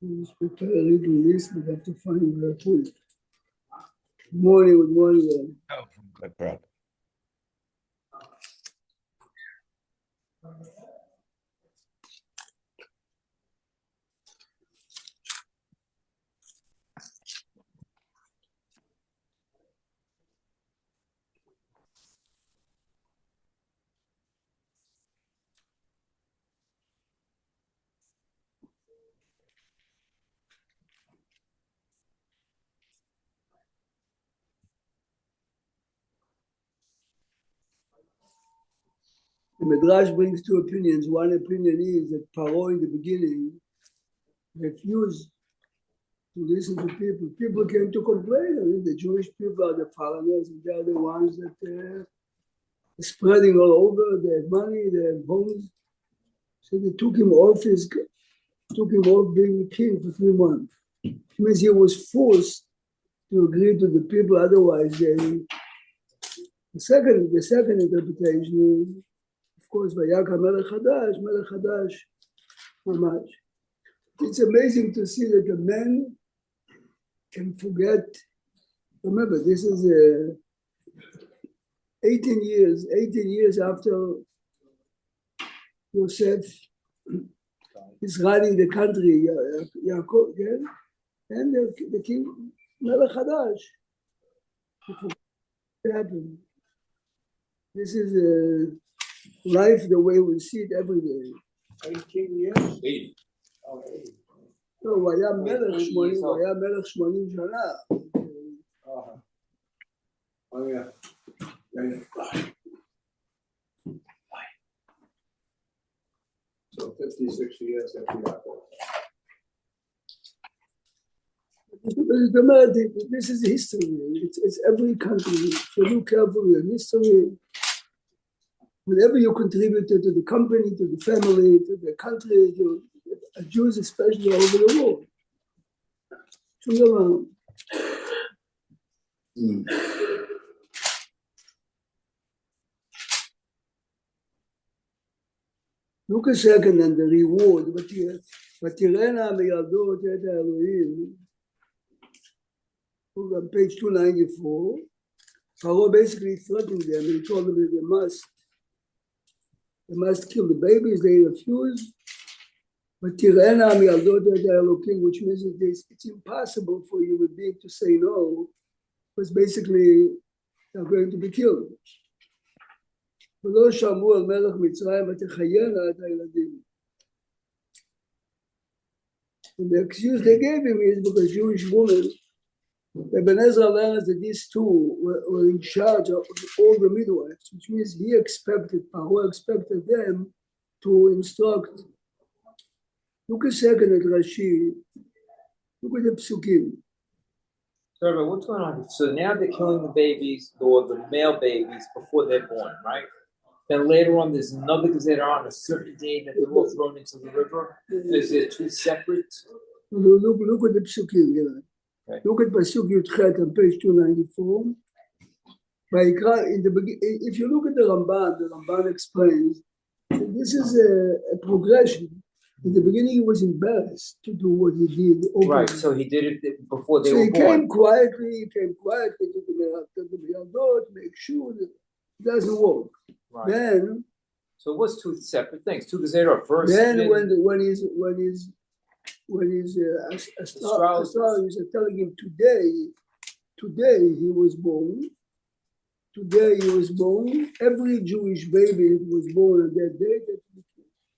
Let's prepare a little list. We have to find where to put it. Good morning. Oh, good, bro. The Midrash brings two opinions. One opinion is that Paro in the beginning refused to listen to people. People came to complain. I mean, the Jewish people are the foreigners, and they are the ones that are spreading all over. They have money, they have homes. So they took him off being king for 3 months. It means he was forced to agree to the people, otherwise the second interpretation is, of course, Vayaka Melech Hadash, Mamash. It's amazing to see that a man can forget. Remember, this is 18 years after Yosef is running the country, Yaakov, yeah? And the king, Melech Hadash. What happened? This is life the way we see it every day. 18 years? 80. Oh, 80. לא, הוא היה מלך 80 שנה. Oh, yeah. So 50, 60 years after Yaakov. This is history. It's every country. If you look carefully at history, whenever you contributed to the company, to the family, to the country, to Jews especially all over the world. Look a second and the reward. ותראינה מילדות את האלוהים. On page 294, Pharaoh basically threatened them. He told them that they must kill the babies. They refused. ותראינה מילדות את האלוהים, which means that it's impossible for a human being to say no, because basically they're going to be killed. ולא שמעו על מלך מצרים ותחיינה את הילדים. And the excuse they gave him is because Jewish women, Ibn Ezra learns that these two were in charge of all the midwives, which means Paro expected them to instruct. Look a second at Rashi, look at the psukim. Sorry, but what's going on? So now they're killing the babies, or the male babies, before they're born, right? Then later on, there's another Gezerah on a certain day that they're all thrown into the river. Is there two separate? Look at the psukim. Okay. Look at Pasuk Yudchet on page 294. In the beginning, if you look at the Ramban explains this is a progression. In the beginning, he was embarrassed to do what he did. Right, so he did it before they were born. He came quietly to the Miyadot, make sure that it doesn't work. Right. Then, so it was two separate things. Two Gezerah first. Then when his astrologers are telling him today he was born. Today he was born. Every Jewish baby was born on that day.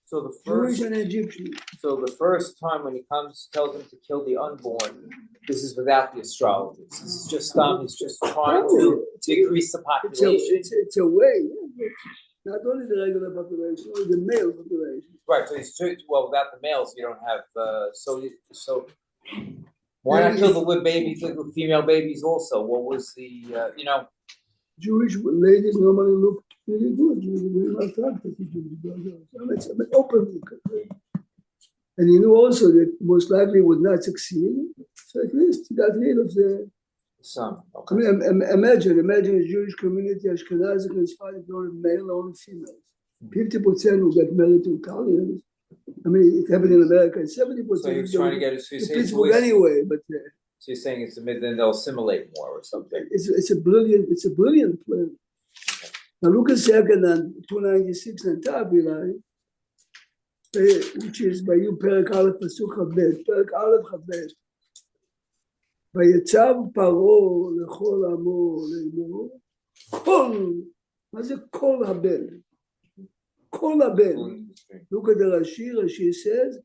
So the first Jewish and Egyptian. So the first time when he tells them to kill the unborn, this is without the astrologers. This is just he's just trying to decrease the population. It's a way. Not only the regular population, or the male population. Right. So he's without the males, you don't have. So why not kill the babies, the female babies also? What was the Jewish ladies normally look really good. Really attractive. Openly. And he knew also that most likely would not succeed. So at least he got rid of the son. Okay. I mean, imagine a Jewish community, Ashkenazi, is fighting only male, only females. 50% will get married to Italians. I mean, it happened in America. 70% So he was trying to get it. So you're to saying Pittsburgh boys, anyway. But so you're saying it's then they'll assimilate more or something. it's a brilliant plan. Now look a second on 296 on top, Eli, which is by you Perek Aleph Pasuk Chavbet. Perek Aleph Chavbet. ויצב פרעה לכל עמו לאמור, כל, מה זה כל הבן? כל הבן. Look at the Rashi says,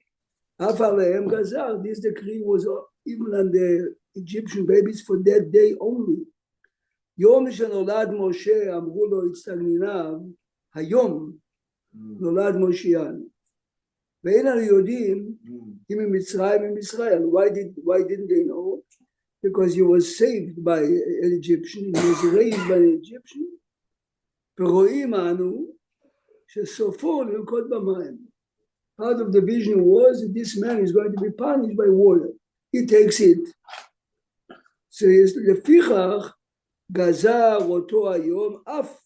אף עליהם גזר. This decree was even on the Egyptian babies for that day only. יום שנולד משה, אמרו לו הצטגניניו, היום נולד משיען. ואין אנו יודעים אם ממצרים מישראל. Why didn't they know? Because he was saved by an Egyptian, he was raised by an Egyptian. ורואים אנו שסופו ללקות במים. Part of the vision was that this man is going to be punished by water. He takes it. So לפיכך גזר אותו היום אף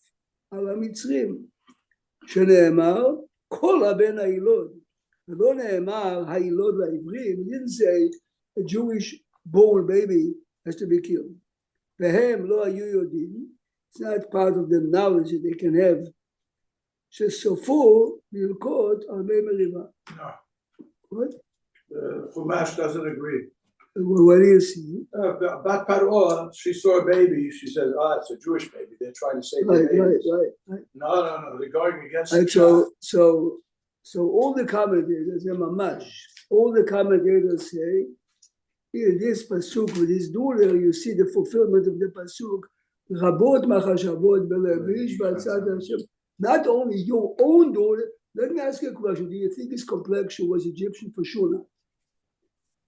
על המצרים, שנאמר כל הבן הילוד. ולא נאמר הילוד לעברים. He didn't say a Jewish born baby has to be killed. והם לא היו יודעים, it's not part of the knowledge that they can have, שסופו ללקות הרבה מריבה. No. What? Fumash doesn't agree. What do you see? Bat Paroah, she saw a baby, she said, it's a Jewish baby. They're trying to save the babies. Right. No, they're going against And the so all the commentators, all the commentators say, in this pasuk with this duler, you see the fulfillment of the pasuk. Rabot machashavot belevish v'atzad Hashem. Not only your own daughter. Let me ask you a question. Do you think his complexion was Egyptian? For sure not.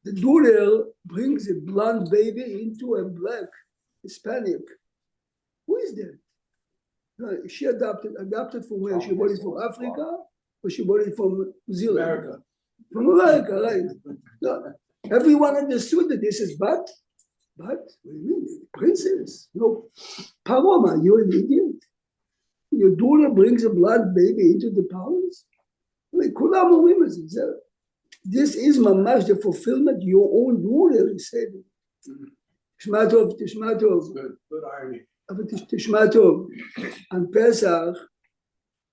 The duler brings a blonde baby into a black Hispanic. Who is that? She adopted from where? She brought it from Africa, or she brought it from New Zealand? America. From America, right? No. Everyone understood that this is but what do you mean? Princess. No. Paroma, you're an idiot. Your daughter brings a blood baby into the palace? Like, this is mamash the fulfillment. Your own daughter is said. Tishma tov. Good irony. אבל תשמע טוב, על פסח,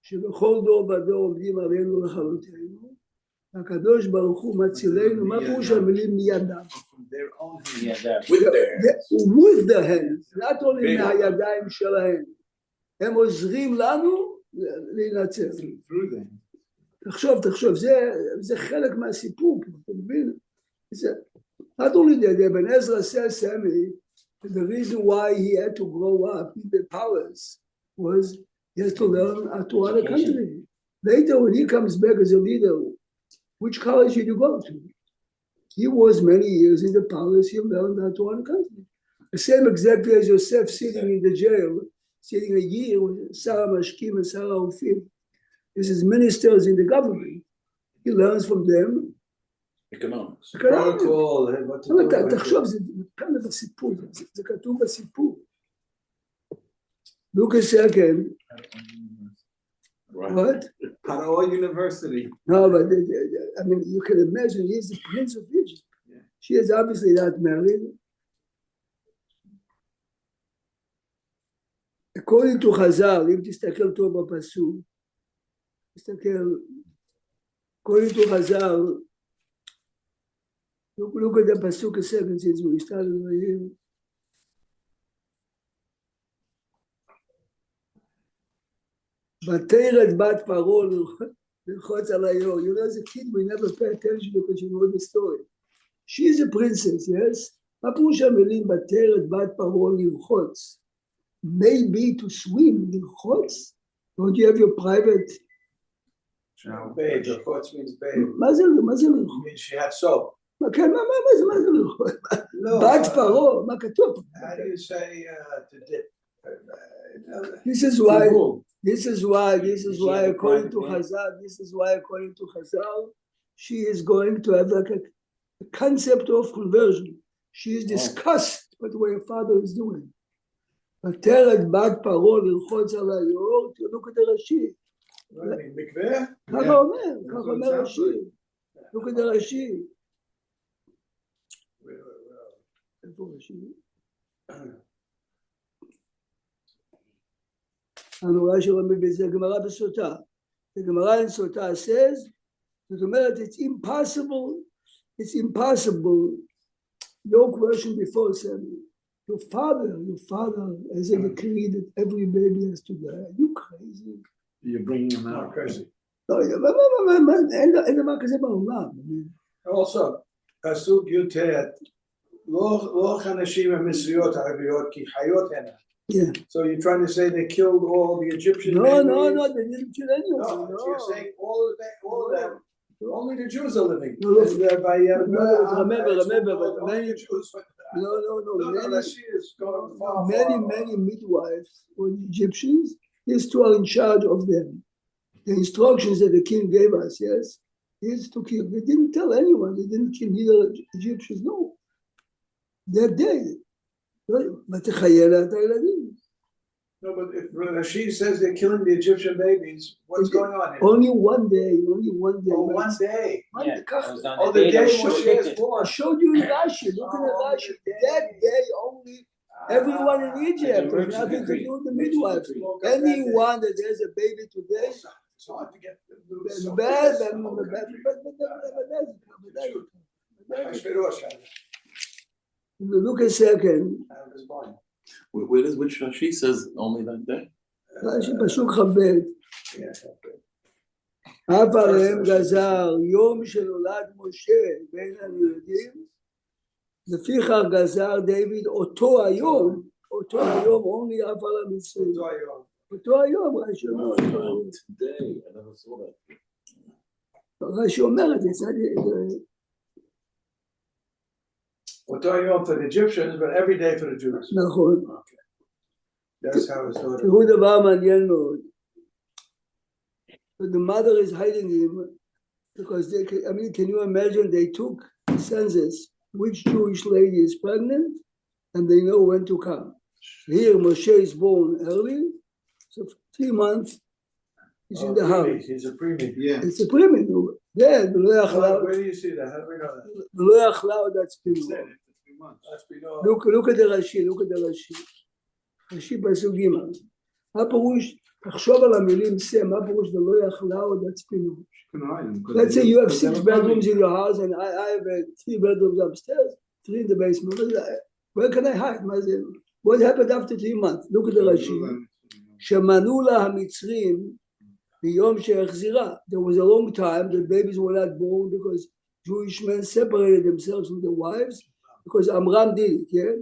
שבכל דור ודור עומדים עלינו לכלותנו, הקדוש ברוך הוא מצילנו, מה פירוש המילים מידם? with the hands, not only מהידיים שלהם, הם עוזרים לנו להינצל. תחשוב, זה חלק מהסיפור, אתה מבין? Not only that, Ibn Ezra says, Sammy, the reason why he had to grow up in the palace was he had to learn to other country. Later, when he comes back as a leader, which college did you go to? He was many years in the palace, he learned how to other country. The same exactly as Yosef sitting in the jail, sitting a year with Sarah Mashkim and Sarah Ofim. This is ministers in the government. He learns from them. Economics. תחשוב, זה כאן בסיפור, זה כתוב בסיפור. Look a second. What? Paroah University. No, but I mean, you can imagine he's the prince of Egypt. Yeah. She is obviously not married. According to Chazal, אם תסתכל טוב בפסוק, according to Chazal, look at the pasuk a second since we started right here. ותרד בת פרעה ללחוץ על היאור. You know, as a kid, we never pay attention because you know the story. She is a princess, yes? מה פירוש המילים ותרד בת פרעה ללחוץ? Maybe to swim, ללחוץ? Don't you have your private? Babe, lilchotz means babe. מה זה ללחוץ? It means she had soap. כן, מה זה ללחוץ? בת פרעה, מה כתוב? How do you say to dip? This is why according to Chazal, she is going to have like a concept of conversion. She is disgusted with what her father is doing. ותרד בת פרעה ללחוץ על היאור, look at the Rashi. What do you mean, mikveh? ככה אומר, ככה אומר רש"י. לא כדי רש"י. איפה רש"י? הנורא שרמי בזה, גמרא בסוטה. The Gemara in Sotah says, זאת אומרת, it's impossible. Your question before said, your father has a decree that every baby has to die. Are you crazy? You're bringing him Not out. crazy. אין דבר כזה בעולם. Also, פסוק י"ט, לא אנשים המצריות הערביות, כי חיות הן. Yeah. So you're trying to say they killed all the Egyptian No, babies? they didn't kill anyone. No, so you're saying all of them, only the Jews are living. No, no. And by Remember, only the Jews. No. No, Rashi is going far. Many midwives were Egyptians. These two are in charge of them. The instructions that the king gave us, yes, is to kill. They didn't tell anyone. They didn't kill neither Egyptians. No, they're dead. But No, but if Rashi says they're killing the Egyptian babies, what's going on here? only one day. Oh, one day. Yeah, it was on Oh, the the day day that Moshe picked is it. born. I showed you in Rashi. Look at the Rashi. That day only. Everyone in Egypt has nothing to do with the midwives. Anyone that has a baby today, It's hard to get look a second. Which Rashi says only that day? רש"י פסוק כ"ב. אף עליהם גזר יום שנולד משה בין היהודים, לפיכך גזר דיוויד אותו היום, only אף על המצרים. אותו היום, רש"י אומר. Today, I never saw that. רש"י אומר את זה. אותו היום for the Egyptians, but every day for the Jews. נכון. That's how it's done. תראו דבר מעניין מאוד. The mother is hiding him because can you imagine they took census which Jewish lady is pregnant and they know when to come. Here Moshe is born early, so for 3 months he's in the house. He's a preemie. Yeah. It's a premium. Then Where do you see that? How do we know that? לא יכלה עוד להצפינו. That's below. Look at the Rashi. רש"י פסוק ג'. מה פירוש? תחשוב על המילים מה פירוש ולא יכלה עוד להצפינו. Let's say you have 6 bedrooms in your house and I have 3 bedrooms upstairs, 3 in the basement. Where can I hide? What happened after 3 months? Look at the Rashi. שמנו לה המצרים ביום שהחזירה. There was a long time the babies were not born because Jewish men separated themselves from their wives because Amram did it, yeah?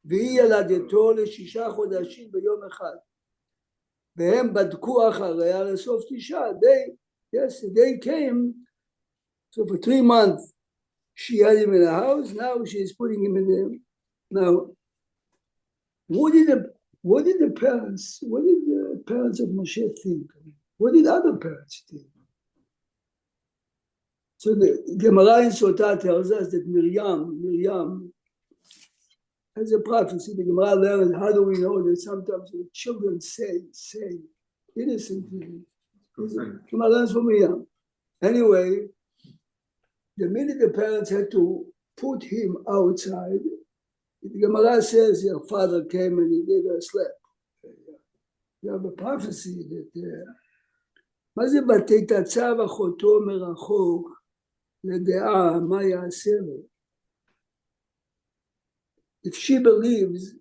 והיא ילדתו ל6 חודשים ביום אחד. והם בדקו אחריה לסוף 9. They came, so for 3 months she had him in the house, now she is putting him in there. Now, what did the parents of Moshe think? What did other parents think? So the Gemara in Sotah tells us that Miriam has a prophecy. The Gemara learns, how do we know that sometimes the children say innocently. Gemara learns from Miriam. Anyway, the minute the parents had to put him outside, the Gemara says your father came and he gave her a slap. You have a prophecy that מה זה ותתצב אחותו מרחוק לדעה מה יעשה לו? If she believes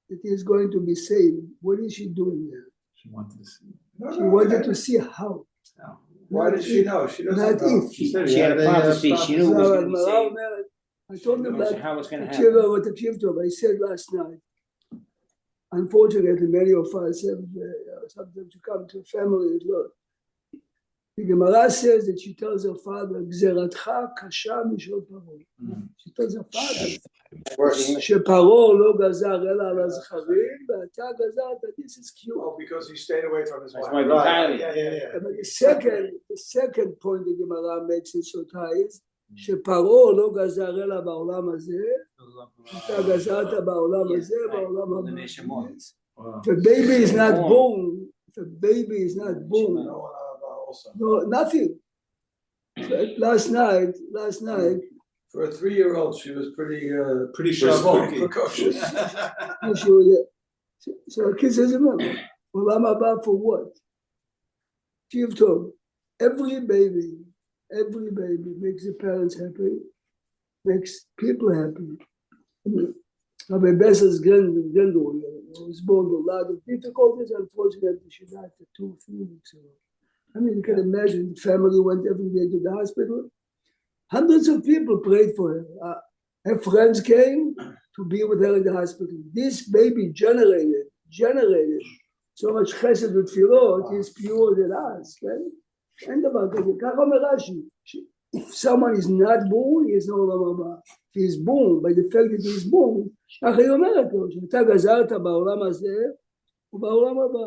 that he is going to be saved, what is she doing there? She wanted to see. She wanted to see how. Why did she know? She doesn't Not know. if. She had a prophecy. She knew it was going to be saved. I told them that. How it's going to happen. I said last night, unfortunately, many of us have sometimes to come to a family as well. The Gemara says that she tells her father, "Gzeratcha kasha mishol paro." She tells her father, "Sheparo lo gazar ela al azcharim, ve'ata gazarta." This is cute. Oh, because he stayed away from his wife. my Right. mentality. Yeah. But the second point the Gemara makes in Sotah is שפרעה לא גזר אלא בעולם הזה, אתה גזרת בעולם הזה, בעולם הבא. If a baby is not born, also. No, nothing. Last night, For a 3-year-old, she was pretty Pretty small, spooky. precocious. she was, so her kid says, well, I'm about for what? Give to every baby makes the parents happy, makes people happy. Rabbi Besser's granddaughter was born with a lot of difficulties. Unfortunately, she died 2 weeks ago. I mean, you can imagine the family went every day to the hospital. Hundreds of people prayed for her. Her friends came to be with her in the hospital. This baby generated so much chesed with tefillot, is pure than us. Okay? And about that, if someone is not born, he is no Olam. If he is born, by the fact that he is born, ככה היא אומרת לו, שאתה גזרת בעולם הזה ובעולם הבא.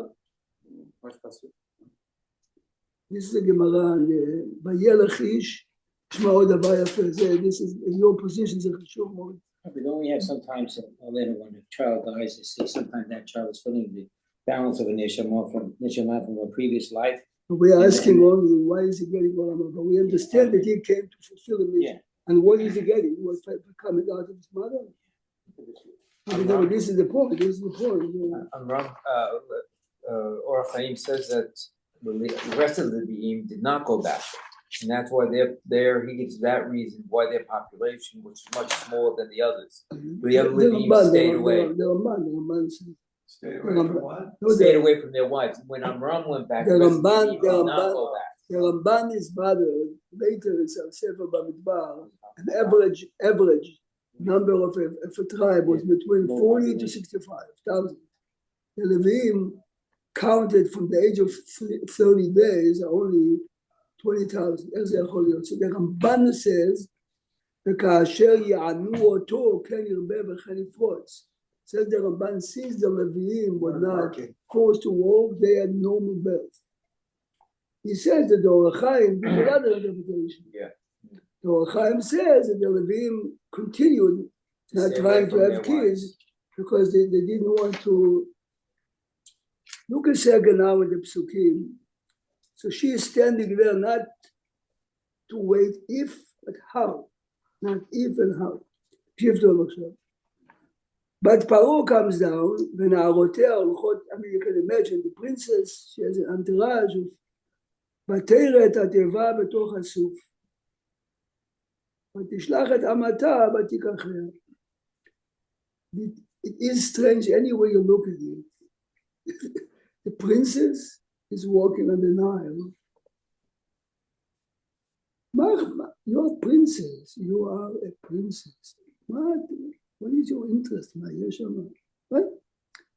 This is a Gemara, וילך איש, תשמע עוד דבר יפה, this is your position, זה חשוב מאוד. But don't we have sometimes, later when the child dies, they say sometimes that child is filling the balance of a neshama from a previous life. We are asking only, why is he getting Olam Haba? We understand that he came to fulfill the mission. And what is he getting? He was coming out of his mother. This is the point. Or Chaim says that the rest of the Be'im did not go back. And that's why they're he gives that reason why their population was much smaller than the others. The other Levi'im stayed away. Stay away from what? Stayed away from their wives. When Amram went back, the Ramban did not go back. The Ramban is bothered later in Sefer Bamidbar. An average number of a tribe was between 40 to 65,000. The Levi'im counted from the age of 30 days only 20,000. So the Ramban says, וכאשר יענו אותו כן ירבה וכן יפרוץ. Says the Ramban, since the Levi'im were not forced to walk, they had normal birth. He says that the Or HaChaim gives another interpretation. The Or HaChaim says that the Levi'im continued not trying to have kids because they didn't want to. Look at Saga now in the Psukim. So she is standing there not to wait if, but how. Not if and how. But Paro comes down, ונערותיה הולכות, I mean, you can imagine the princess, she has an entourage of, ותראה את התיבה בתוך הסוף. ותשלח את אמתה ותיקחיה. It is strange any way you look at it. The princess is walking on the Nile. You're a princess. You are a princess. What is your interest? What?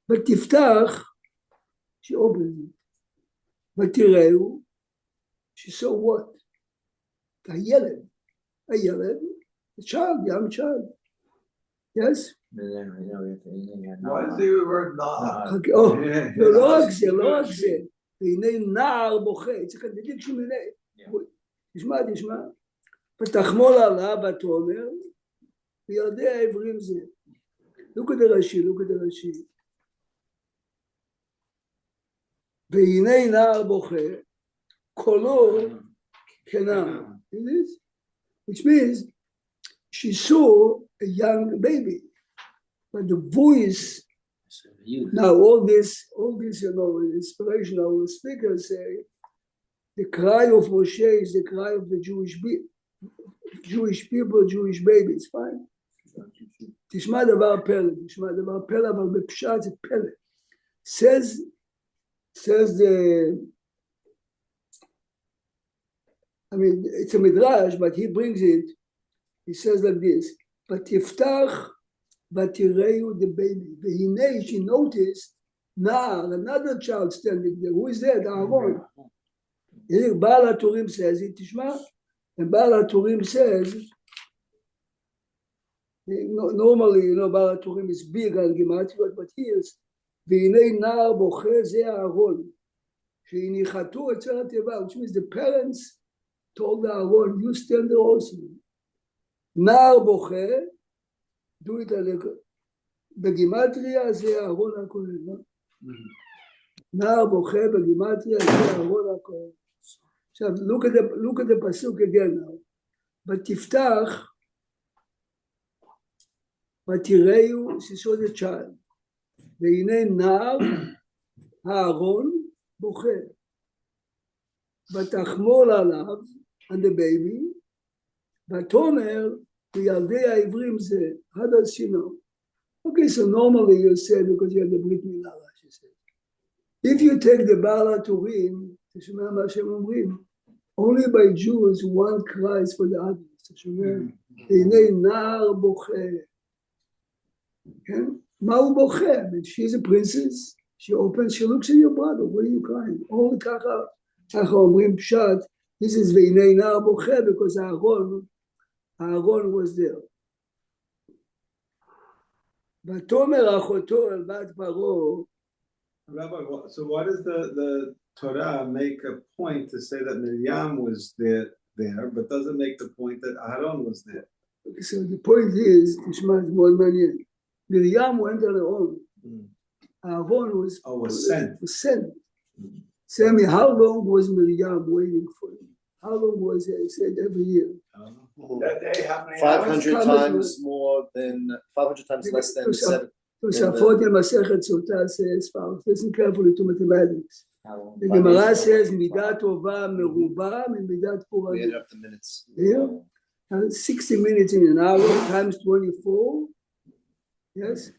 But Tiftach, she opened it. But Tireu, she saw what? A Yeled, a child, young child. Yes? Why is the word na'ar? לא רק זה. והנה נער בוכה. It's a contradiction in it. תשמע. ותחמול עליו ותאמר, ויודע העברים זה. Look at the Rashi. והנה נער בוכה, קולו כנער. Which means she saw a young baby. But the voice, now all this, inspirational speakers say, the cry of Moshe is the cry of the Jewish people, Jewish babies, fine. תשמע דבר פלא, אבל בפשט זה פלא. Says the, I mean, it's a midrash, but he brings it, he says like this, ותפתח ותראו the baby. והנה, she noticed, נער, another child standing there. Who is that? Aaron. Baal HaTurim says it, תשמע, and Baal HaTurim says, normally, Baal HaTurim is big on Gematria, but here is, והנה נער בוכה זה אהרון, שהניחתו אצל התיבה, which means the parents told Aaron, you stand there also. נער בוכה, do it בגימטריה זה אהרון הכהן. נער בוכה בגימטריה זה אהרון הכהן. עכשיו, look at the pasuk again now. ותפתח, ותראהו, she saw the child. והנה נער הארון בוכה. ותחמול עליו, and the baby, ותאמר, לילדי העברים זה, how does she know? Okay, so normally you say, because you have the ברית מילה, she said. If you take the בעל הטורים, תשמע מה שהם אומרים, only by Jews one cries for the others, תשמע, הנה נער בוכה. כן? מה הוא בוכה? She's a princess, she opens, she looks at your brother, what are you crying? Only ככה אומרים פשט, this is והנה נער בוכה, because Aaron was there. ותאמר אחותו אל בת פרעה. Rabbi, so why does the Torah make a point to say that Miriam was there, but doesn't make the point that Aaron was there? So the point is, תשמע, זה מאוד מעניין. Miriam went on her own. Aaron was sent. Sammy, how long was Miriam waiting for him? How long was it? He said every year. That day, how many 500 hours? times more than 500 times less than 7. Tosafot in Masechet Sotah says, listen carefully to mathematics. The Gemara says, Midat Tova Meruba Midat We added Puradim. up the minutes. Here, 60 minutes in an hour times 24. Yes,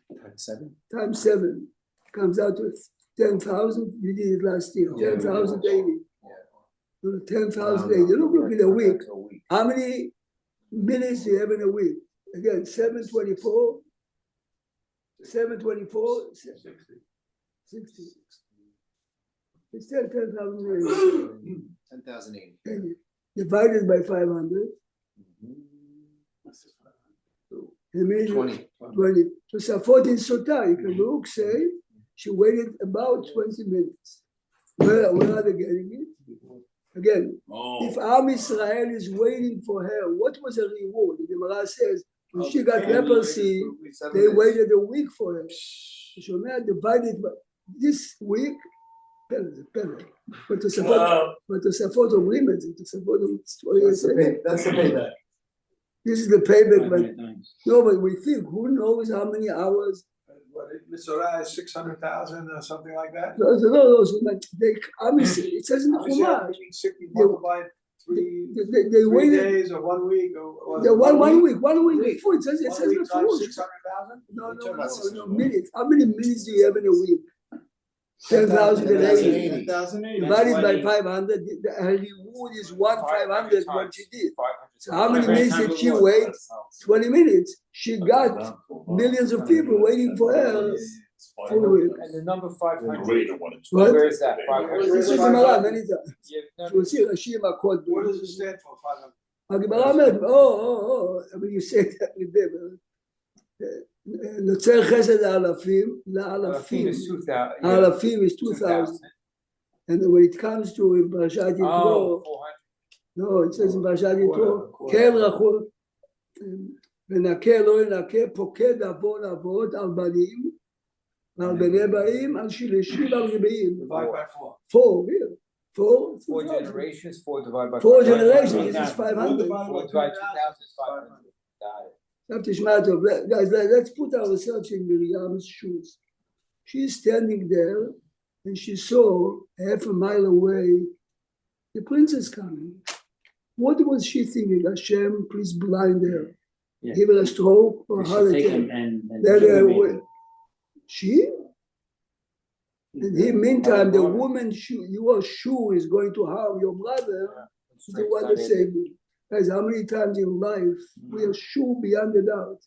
times 7 comes out to 10,000. You did it last year. 10,080. 10,080. Look at a week. How many minutes do you have in a week? Again, 724. 724. 60. It's 10,080. 10,080. Divided by 500. It means 20. 20. So Safot in Sotah, you can look, say, she waited about 20 minutes. Where are they getting it? Again, if Am Israel is waiting for her, what was her reward? The Gemara says, when she got leprosy, they waited a week for her. So now divided by this week, but to support agreement, to support That's the payback. this is the payback, but no, but we think, who knows how many hours? What, Mitzorah is 600,000 or something like that? No, so like obviously, it says in the Chumash, 60 multiplied three they waited. days or 1 week or Yeah, one week before it says One week before. times 600,000? No, minutes. How many minutes do you have in a week? 10,080. 10,080. Divided by 500. Her reward is 1/500 what she did. So how many minutes did she wait? 20 minutes. She got millions of people waiting for her. For a week. And the number 500. What? Where is that? 500. This is Gemara many times. Yeah, no, You'll see Rashim Akot. What does it stand for, 500? הגמרא אומרת, I mean, you say that with them. נוצר חסד לאלפים, Alafim is 2,000. האלפים is 2,000. And when it comes to פרשת יתרו, 400. no, it says in פרשת יתרו, כן רחום, ונקה לא ינקה, פוקד עוון אבות על בנים, ועל בני באים, על שלישים ועל רבעים. Divide by 4. 4, here. 4, 4 generations, 4 divided by 4 500. generations, this is 500. 4 divided 2,000 is 500. Got it. עכשיו תשמע טוב, guys, let's put ourselves in Miriam's shoes. She's standing there and she saw half a mile away the princess coming. What was she thinking? Hashem, please blind her. Yeah. Give her a stroke or a heart Take attack. him and Then, take him in. she? And in the meantime, the woman you are sure is going to harm your brother. Is the one that saved me. Guys, how many times in life we are sure beyond a doubt?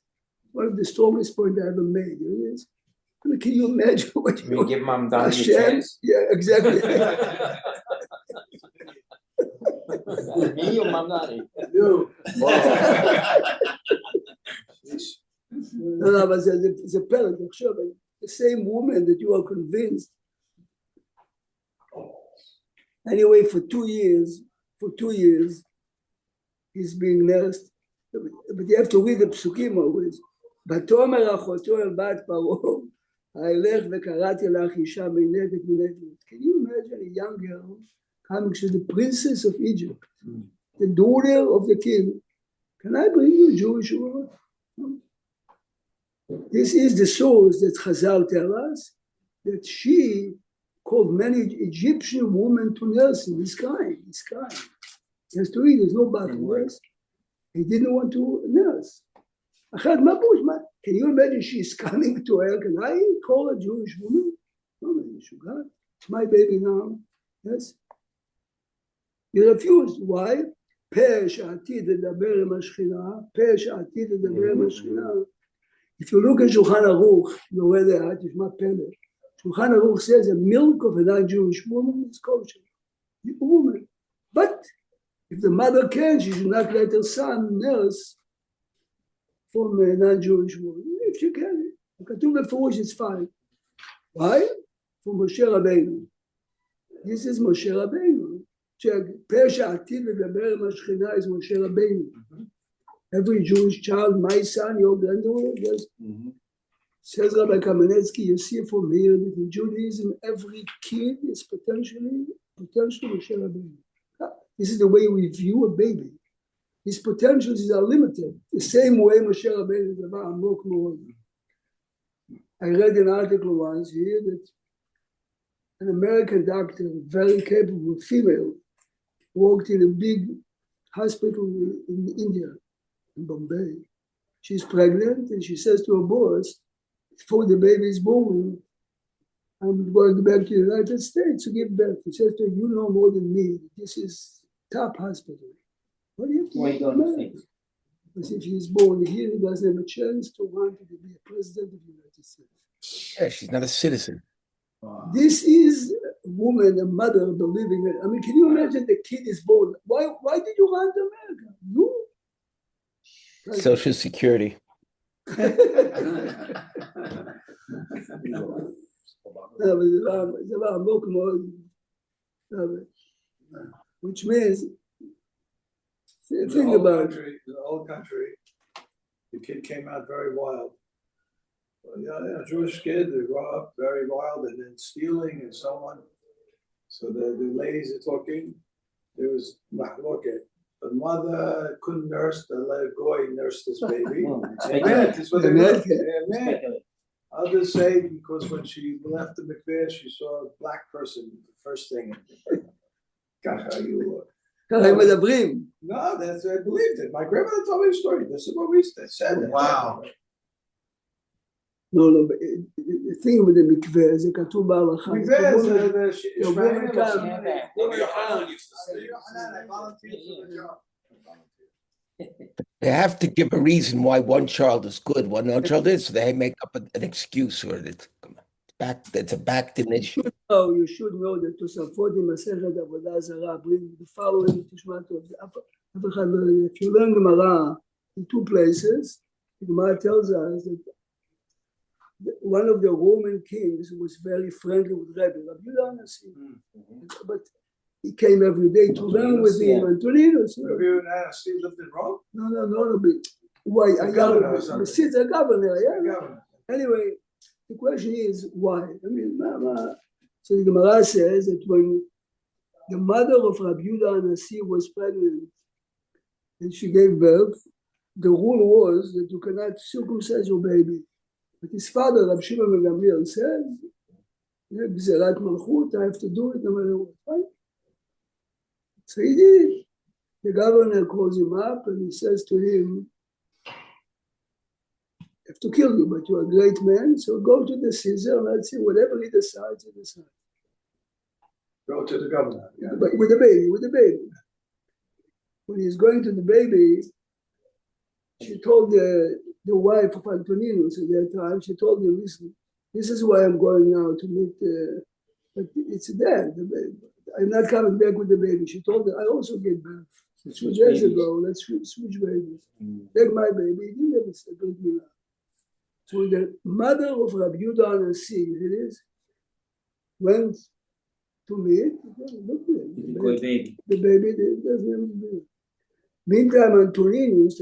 One of the strongest points I ever made is, can you imagine what You mean give Mom Donnie a Hashem? chance? Yeah, exactly. Me or Mom Donnie? You. No, but it's a parent. Sure, but the same woman that you are convinced. Anyway, for 2 years, he's being nursed. But you have to read the psukim always. ותאמר אחותו אל בת פרעה, הילך וקראתי לך אישה מנדת. Can you imagine a young girl coming to the princess of Egypt, the daughter of the king. Can I bring you a Jewish woman? This is the source that Chazal tell us, that she called many Egyptian women to nurse him. This kind. He has to read, there's no bottom, yes? He didn't want to nurse. Can you imagine she's coming to her? Can I call a Jewish woman? No, it's my baby now. Yes? He refused. Why? If you look at Shulchan Aruch, you know that it's not Pele. Shulchan Aruch says the milk of a non-Jewish woman is kosher. The woman. But if the mother can, she should not let her son nurse from a non-Jewish woman. If she can, it's fine. Why? For Moshe Rabbeinu. This is Moshe Rabbeinu. Check. Pesha Ativ Ledaber Mashchina is Moshe Rabbeinu. Every Jewish child, my son, your granddaughter, yes. Says Rabbi Kamenetsky, you see from here that in Judaism, every kid is potentially Moshe Rabbeinu. This is the way we view a baby. His potentials are limited. The same way Moshe Rabbeinu is about Amok Moed. I read an article once here that an American doctor, very capable female, worked in a big hospital in India, in Bombay. She's pregnant and she says to her boss, before the baby is born, I'm going back to the United States to give birth. He says to her, you know more than me. This is top hospital. What do you have to Why do? don't think? Because if he's born here, he doesn't have a chance to want to be a president of the United States. Yeah, she's not a citizen. This is a woman, a mother believing it. I mean, can you imagine the kid is born? Why did you run to America? You? Social Security. Which means, think The about it. old country, the kid came out very wild. A Jewish kid, they grow up very wild and then stealing and so on. So the ladies are talking. There was mahloket. The mother couldn't nurse, the let goy nurse this baby. That's what they Amen. do. Amen. Others say because when she left the mikveh, she saw a black person the first thing. Kacha, you. ככה הם מדברים. No, that's I believed it. My grandmother told me the story. This is what we said. Wow. No, but the thing with the mikveh, זה כתוב בהלכה. Mikveh is The woman Ishmael. can- I volunteered for the job. They have to give a reason why one child is good, one child is. So they make up an excuse or it's a backed-in issue. Oh, you should know that תוספות עם מסכת עבודה זרה, bring the following, תשמע טוב, אף אחד לא יודע. If you learn Gemara in two places, the Gemara tells us that one of the Roman kings was very friendly with Rebbe, Rabbi Yehuda Hanasi. But he came every day to learn with him, Antoninus. Have you Steve lived in Rome? No, but why? A governor or something. He's a governor, yeah. Governor. Anyway, the question is why? I mean, so the Gemara says that when the mother of Rabbi Yehuda Hanasi was pregnant and she gave birth, the rule was that you cannot circumcise your baby. But his father, Rabbi Shimon ben Gamliel, says, Gzerat Malchut, I have to do it no matter what. Right? So he did it. The governor calls him up and he says to him, I have to kill you, but you're a great man, so go to the Caesar and let's see whatever he decides, he decides. Go to the governor. Yeah. But with the baby. When he's going to the baby, she told the wife of Antoninus at that time, she told him, listen, this is why I'm going now to meet, but it's dead, the baby. I'm not coming back with the baby. She told her, I also gave birth 2 days ago, let's switch babies. Take my baby, he didn't have a second milah. So the mother of Rabbi Yehuda Hanasi, it is, went to meet, look at it, the baby doesn't have a baby. Meantime, Antoninus,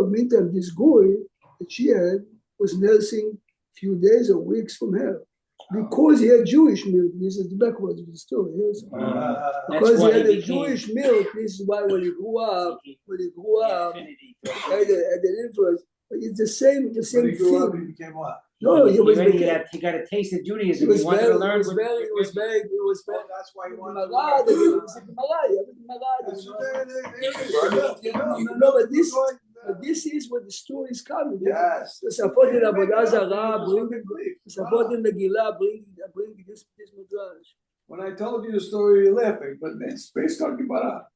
meantime, this goy that she had was nursing a few days or weeks from her. because he had Jewish milk. This is the backwards of the story. Yes. Because he why had he a became- Jewish milk, this is why when he grew up, The affinity for- had an influence. But it's the same When he grew up, he thing. became what? No, he was he got a taste of He Judaism. was He wanted very, to learn. Oh, that's why he wanted to learn. That's what No, but this is what the story is coming. Yes. Supporting Avodah Zarah, supporting Megillah, bring this midrash. When I told you the story, you're laughing, but it's based on Gemara.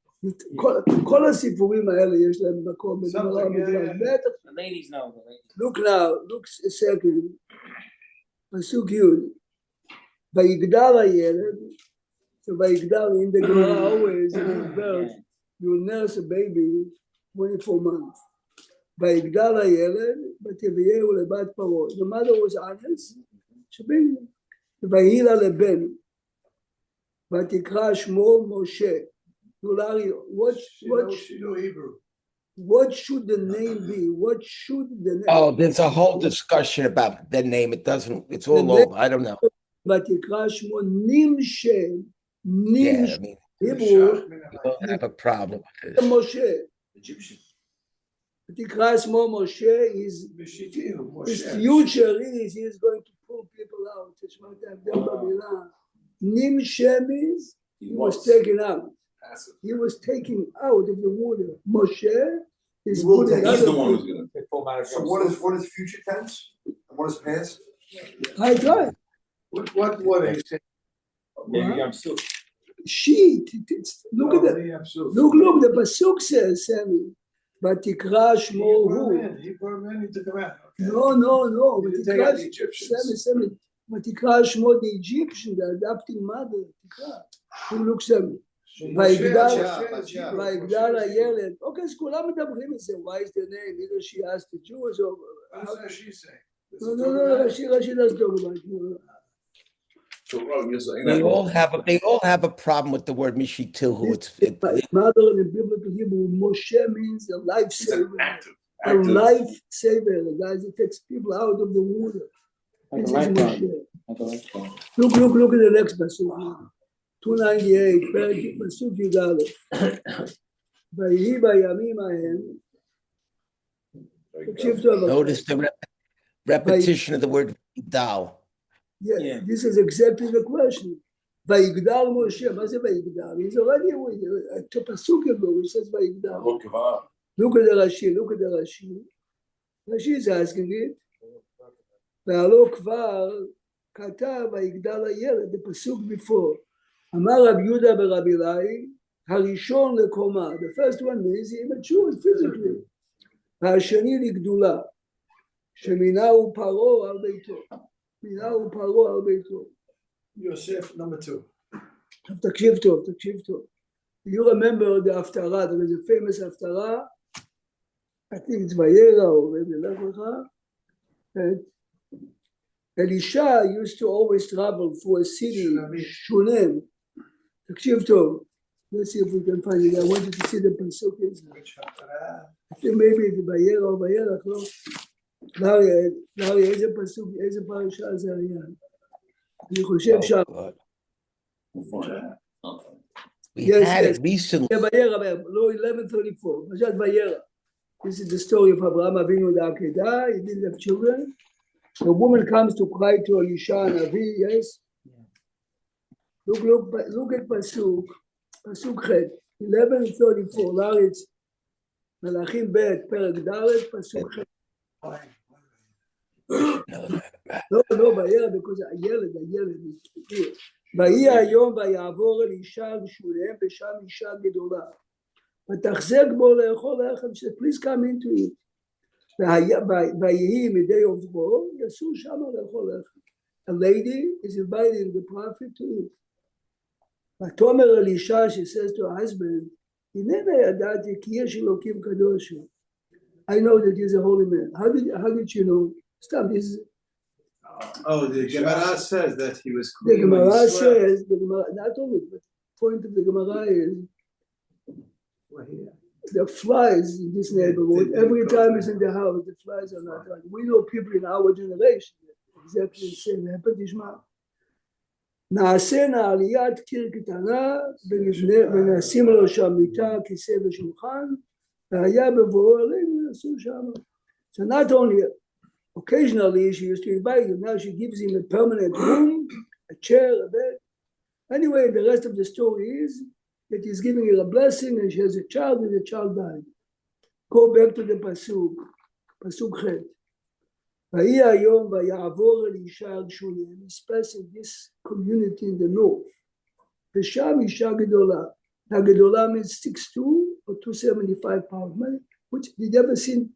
כל הסיפורים האלה יש להם מקום בגמרא המדרש. בטח. The ladies know. The ladies. Look now, look a second. פסוק י' ויגדל הילד, so ויגדל in the Gemara always in birth, you nurse a baby 24 months. ויגדל הילד, ותביאהו לבת פרעה. The mother was honest, שבין, ויהי לה לבן, ותקרא שמו משה. She knew Hebrew. What should the name be? What should the name? Oh, there's a whole discussion about the name. It doesn't, it's all The name- over. I don't know. ותקרא שמו נמשל. Yeah, I mean, Hebrew, I don't have a problem with this. משה. Egyptian. ותקרא שמו משה, his future is he is going to pull people out. תשמע את ההבדל במילה. נמשל means he was taken out. Passive. He was taken out of the water. Moshe is He will putting take- He's the other one who's people. gonna. They pull him out of So Jerusalem. what is future tense? And what is past? I tried. What is it? Maybe I'm still. Sheet. Look at that. Look, the pasuk says, Sammy. ותקרא שמו הוא. He brought him in, he took him out. Okay. No. He didn't take out the Egyptians. Sammy. ותקרא שמו the Egyptian, the adopting mother. תקרא. look, Sammy. ויגדל הילד. אוקיי, אז כולם מדברים על זה. Why is the name? Either she asked the Jews or... That's what she's saying. No, Rashi doesn't talk about it. So, Rob, you're saying They all have a problem with the word Mishitilhu. Mother in the biblical Hebrew, Moshe means a lifesaver. active. A lifesaver, the guys that takes people out of the water. Like a This is lifeguard. Moshe. Like a lifeguard. Look at the next pasuk. 298, פרק פסוק י"א. ויהי בימים ההם. תקשיב טוב. Notice the repetition of the word Dal. Yeah, this is exactly the question. ויגדל משה, מה זה ויגדל? He's already, to pasuk ago, it says ויגדל. Look at the Rashi. Rashi is asking it. והלא כבר כתב ויגדל הילד, the pasuk before. אמר רב יהודה ברבי אילאי, הראשון לקומה. The first one means he matured physically. והשני לגדולה, שמינהו פרעה על ביתו. מינהו פרעה על ביתו. Yosef, number 2. תקשיב טוב. You remember the הפטרה, there is a famous הפטרה, I think it's וירא או לך לך. Elisha used to always travel for a city, Shunem. תקשיב טוב. Let's see if we can find it. I want you to see the pasuk. I think maybe it's וירא או וירח, לא? לארי, איזה פסוק, איזה פרשה זה היה? אני חושב שם. We Yes, had yes. it recently. וירא, לא 11:34. פרשת וירא. This is the story of Abraham Avinu the Akedah. He didn't have children. A woman comes to cry to Elisha Navi, yes? Look at Pasuk Chet, 11:34, לארץ, מלאכים ב' פרק ד', פסוק ח'. לא, וירא, because הילד, ויהי היום ויעבור אלישע לשולהם ושם אישה גדולה. ותחזק בו לאכול לחם, please come into it. ויהי מדי עוברו, יסעו שמה לאכול לחם. A lady is inviting the prophet to eat. ותאמר אלישע, she says to her husband, הנני ידעתי כי יש אלוקים קדוש. I know that he's a holy man. How did you know? Stop this. Oh, the Gemara says that he was The clean when he Gemara slept. says, not only, but the point of the Gemara is the flies in this neighborhood, every time he's in the house, the flies are not on. We know people in our generation, exactly the same. תשמע, נעשנה עליית קיר קטנה ונשים לו שם מיטה, כיסא ושולחן, והיה בבואו אלינו נעשו שם. So not only occasionally she used to invite him, now she gives him a permanent room, a chair, a bed. Anyway, the rest of the story is that he's giving her a blessing and she has a child and the child died. Go back to the pasuk, pasuk chet. ויהי היום ויעבור אל אישה על שולם, he's passing this community in the north. ושם אישה גדולה. הגדולה means 6'2" or 275 pounds. Which did you ever seen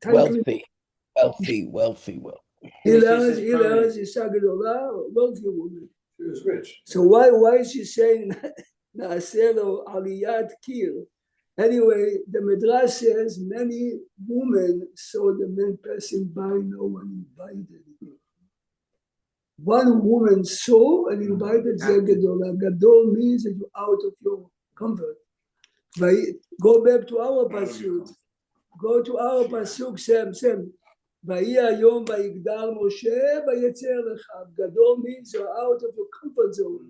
Wealthy. Ilaz אישה גדולה, wealthy woman. She was rich. So why is she saying נעשה לו עליית קיר? Anyway, the Midrash says many women saw the men passing by, no one invited. One woman saw and invited Zegedola. Gadol means that you're out of your comfort. Go back to our pasuk. Go to our pasuk, Sam. ויהי היום ויגדל משה ויצר לך. Gadol means you're out of your comfort zone.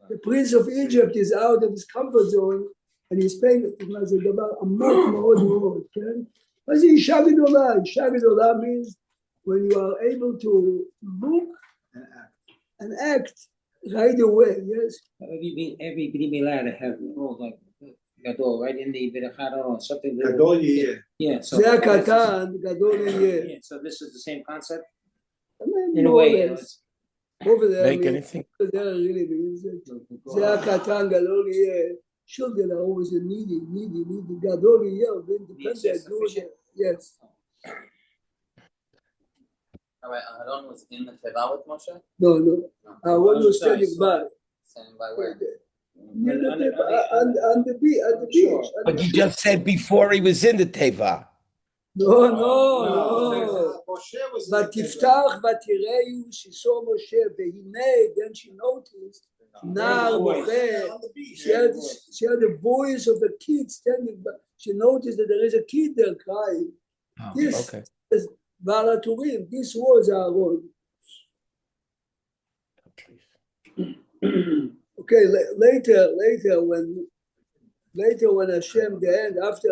The prince of Egypt is out of his comfort zone. And he's paying מה זה דבר עמוק מאוד מאוד, כן? מה זה אישה גדולה? אישה גדולה means when you are able to look and act right away, yes? Everybody be allowed to have like gadol right in the berachah or something. Gadol yeh. Yeah. So זה הקטן, גדול יהיה. yeah, so this is the same concept I mean, in a more or way. less. Over there, Make I mean, anything. over there really means it. זה הקטן, גדול יהיה. Children are always needy. Gadol yeh, independent. Yes. All right, Aaron was in the Teva with Moshe? No. Aaron was standing by. Standing by where? Near the on the beach. But you just said before he was in the Teva. No. Moshe was. ותפתח ותראהו, she saw Moshe, והנה, then she noticed, נער בוכה. She had the voice of a kid standing by. She noticed that there is a kid there crying. This Okay. is בעל הטורים. This was Aaron. Okay, later when Hashem, the end, after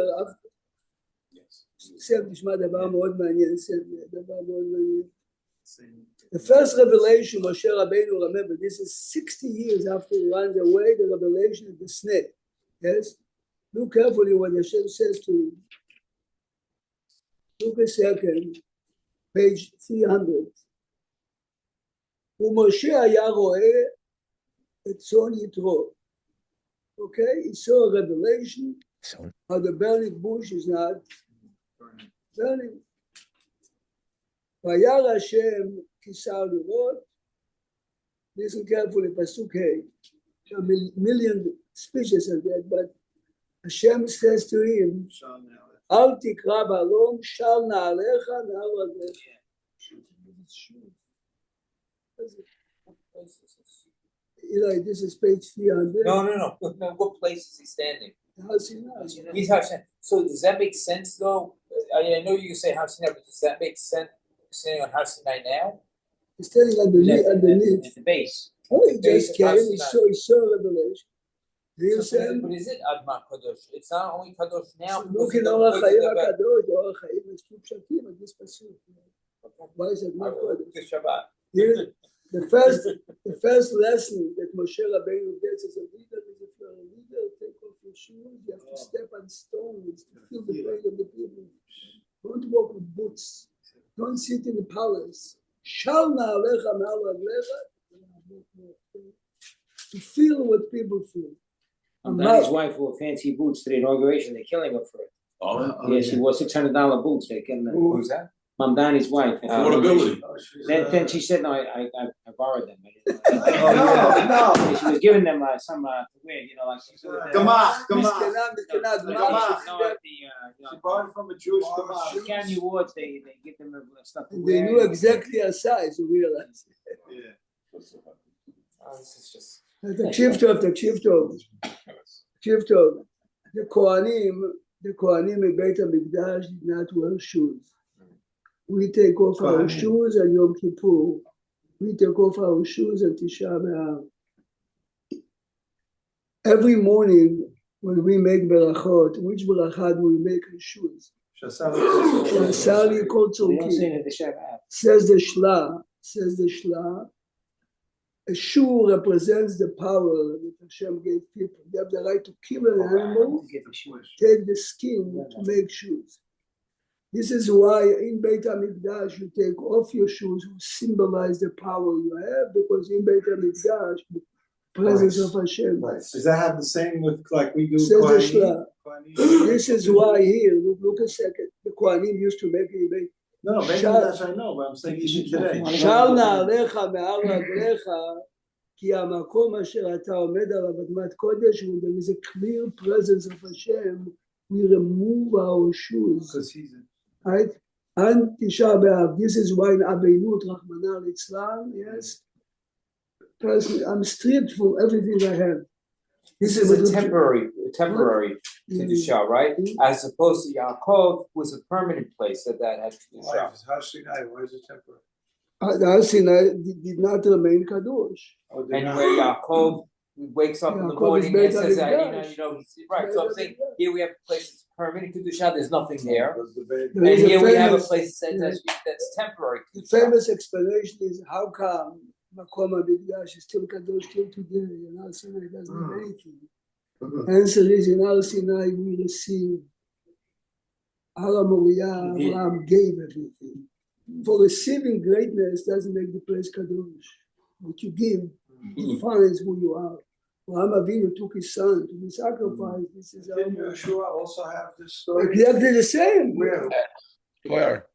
Sam תשמע דבר מאוד מעניין, דבר מאוד מעניין. The first revelation, Moshe Rabbeinu, remember, this is 60 years after he runs away, the revelation of the snake. Yes? Look carefully what Hashem says to him. Look a second, page 300. ומשה היה רואה את צאן יתרו. Okay, he saw a revelation how the burning bush is not burning. וירא השם כיסר לראות. Listen carefully, pasuk Hey. A million speeches of that, but Hashem says to him, אל תקרא בעלום, של נעליך נעל רגליך. Eli, this is page 300. No. What place is he standing? How Sinai. He's Har Sinai. So does that make sense though? I know you say Har Sinai, but does that make sense standing on Har Sinai now? He's standing underneath. at the base. Oh, he Base just of came, Har he Sinai. saw revelation. Real So, Sam, but is it Adma Kadosh? It's not only Kadosh now. look in אור החיים הקדוש, אור החיים יש שני פשטים, אז יש פסוק. Why is it not good? Good Shabbat. Here, the first lesson that Moshe Rabbeinu gets as a leader is if you're a leader, take off your shoes, you have to step on stones to feel the pain of the people. Don't walk with boots. Don't sit in the palace. Shal na'alecha me'al raglecha. To feel what people feel. Danny's wife wore fancy boots to the inauguration. They're killing her for it. Yeah, she wore $600 boots. They can. Who's that? Danny's wife. Affordability. Then she said, "No, I borrowed them." No. She was giving them some to wear, like Gamach. She bought it from a Jewish the Gamach. Academy Awards. They give them stuff to And wear. they knew exactly her size, you realize. Oh, this is just. תקשיב טוב. The Kohanim מבית המקדש did not wear shoes. We take off our shoes on Yom Kippur. We take off our shoes on Tisha B'Av. every morning when we make berachot, which berachah do we make in shoes? שעשה לו כל Sali So they don't say Kotzoki. that the Shabbat. Says the Shla, a shoe represents the power that Hashem gave people. They have the right to kill an animal, To get the shoes. take the skin to make shoes. This is why in Beit HaMikdash you take off your shoes to symbolize the power you have, because in Beit HaMikdash, the presence of Hashem. Nice. Does that have the same with like we do? Says the Kohanim? Shla. Kohanim? This is why here, look a second, the Kohanim used to make it Beit. No, Beit HaMikdash I know, but I'm saying even today. של נעליך מעל רגליך, כי המקום אשר אתה עומד עליו אדמת קודש, when there is a clear presence of Hashem, we remove our shoes, Because he's right? And Tisha B'Av, this is why in Abeinut, Rahmana Litzlan, yes, personally, I'm stripped from everything I have. This is a temporary Mm. kedusha, right? As opposed to Yaakov was a permanent place that had Why kedusha. is Har Sinai? Why is it temporary? The Har Sinai did not remain Kadosh. Oh, they're And not- where Yaakov wakes up in the Yaakov is morning and Beit says that, HaMikdash. he's right. So I'm saying here we have a place that's permanent kedusha. There's nothing there, Because the Beit- There and is a here we have a famous- place that's temporary The kedusha. famous explanation is how come Makom HaMikdash is still Kadosh till today, and Har Sinai doesn't have anything. Answer is in Har Sinai we receive. Har Moriah, Abraham gave everything. For receiving greatness doesn't make the place Kadosh. What you give defines who you are. Abraham Avinu took his son to be sacrificed. This is our Didn't Yeshua also have this story? exactly the same. Where? Where?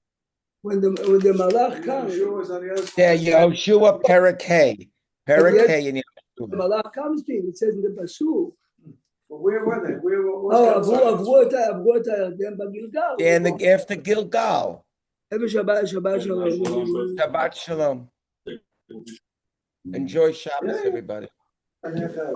When the Malach comes, Yeshua was on the other side. Yeah, Yehoshua Perakeh. Perakeh in the Yehoshua. Malach comes to him. It says in the Pasuk. But where were they? Where was עברו את הירדן בגלגל. And after Gilgal. איזה שבת שלום. Shabbat Shalom. Enjoy Shabbos, everybody. I have that.